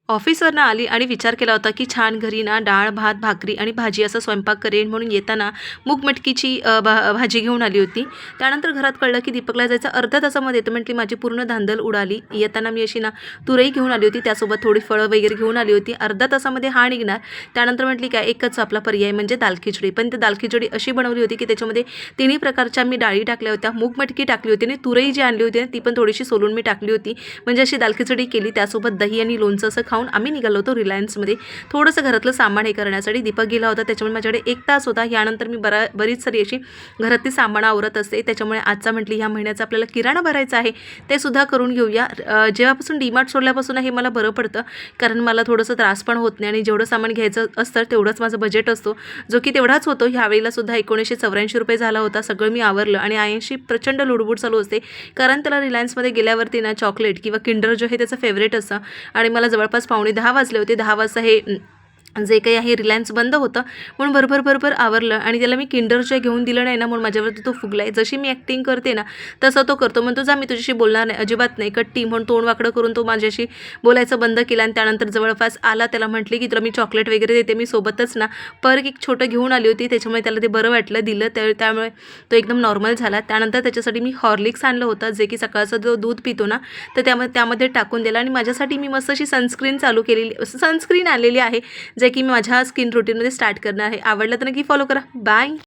ऑफिसवरनं आली आणि विचार केला होता, की छान घरी ना डाळ, भात, भाकरी आणि भाजी असा स्वयंपाक करेन म्हणून येताना मूग मटकीची भाजी घेऊन आली होती. त्यानंतर घरात कळलं, की दीपकला जायचं अर्ध्या तासामध्ये येतं. म्हटली माझी पूर्ण धांदल उडाली. येताना मी अशी ना तुरई घेऊन आली होती, त्यासोबत थोडी फळं वगैरे घेऊन आली होती. अर्ध्या तासामध्ये हा निघणार. त्यानंतर म्हटली काय एकच आपला पर्याय म्हणजे दाल खिचडी. पण ती दाल खिचडी अशी बनवली होती, की त्याच्यामध्ये तिन्ही प्रकारच्या मी डाळी टाकल्या होत्या. मूग मटकी टाकली होती आणि तुरई जी आणली होती ना, ती पण थोडीशी सोलून मी टाकली होती. म्हणजे अशी दाल खिचडी केली. त्यासोबत दही आणि लोणचं असं खाऊन आम्ही निघालो होतो रिलायन्समध्ये. थोडंसं घरातलं सामान हे करण्यासाठी. दीपक गेला होता, त्याच्यामुळे माझ्याकडे 1 तास होता. यानंतर मी बरीच सारी अशी घरातली सामानं आवरत असते. त्याच्यामुळे आजचा म्हटली ह्या महिन्याचा आपल्याला किराणा भरायचा आहे, ते सुद्धा करून घेऊया. जेव्हापासून डीमार्ट सोडल्यापासून हे मला बरं पडतं, कारण मला थोडंसं त्रास पण होत नाही आणि जेवढं सामान घ्यायचं असतं तेवढंच माझं बजेट असतो, जो की तेवढाच होतो. ह्यावेळेला सुद्धा ₹1984 झाला होता. सगळं मी आवरलं आणि आयनशी प्रचंड लुडबुड चालू असते, कारण त्याला रिलायन्समध्ये गेल्यावरती ना चॉकलेट किंवा किंडर जो आहे त्याचं फेवरेट असतं आणि मला जवळपास 9:45 वाजले होते. 10 वाजता हे जे काही आहे रिलायन्स बंद होतं, म्हणून भरभर आवरलं आणि त्याला मी किंडर जॉय घेऊन दिलं नाही ना, म्हणून माझ्यावरती तो फुगला आहे. जशी मी ॲक्टिंग करते ना तसं तो करतो. म्हणतो जा मी तुझ्याशी बोलणार नाही, अजिबात नाही, कट्टी म्हणून तोंड वाकडं करून तो माझ्याशी बोलायचं बंद केलं आणि त्यानंतर जवळपास आला. त्याला म्हटले की तुला मी चॉकलेट वगैरे देते. मी सोबतच ना पर्क एक छोटं घेऊन आली होती, त्याच्यामुळे त्याला ते बरं वाटलं, दिलं. त्यामुळे तो एकदम नॉर्मल झाला. त्यानंतर त्याच्यासाठी मी हॉर्लिक्स आणलं होतं, जे की सकाळचं जो दूध पितो ना, तर त्यामध्ये टाकून दिलं आणि माझ्यासाठी मी मस्त अशी सनस्क्रीन आलेली आहे, जे की मी माझ्या स्किन रूटीनमध्ये स्टार्ट करणार आहे. आवडलं तर नक्की फॉलो करा. बाय.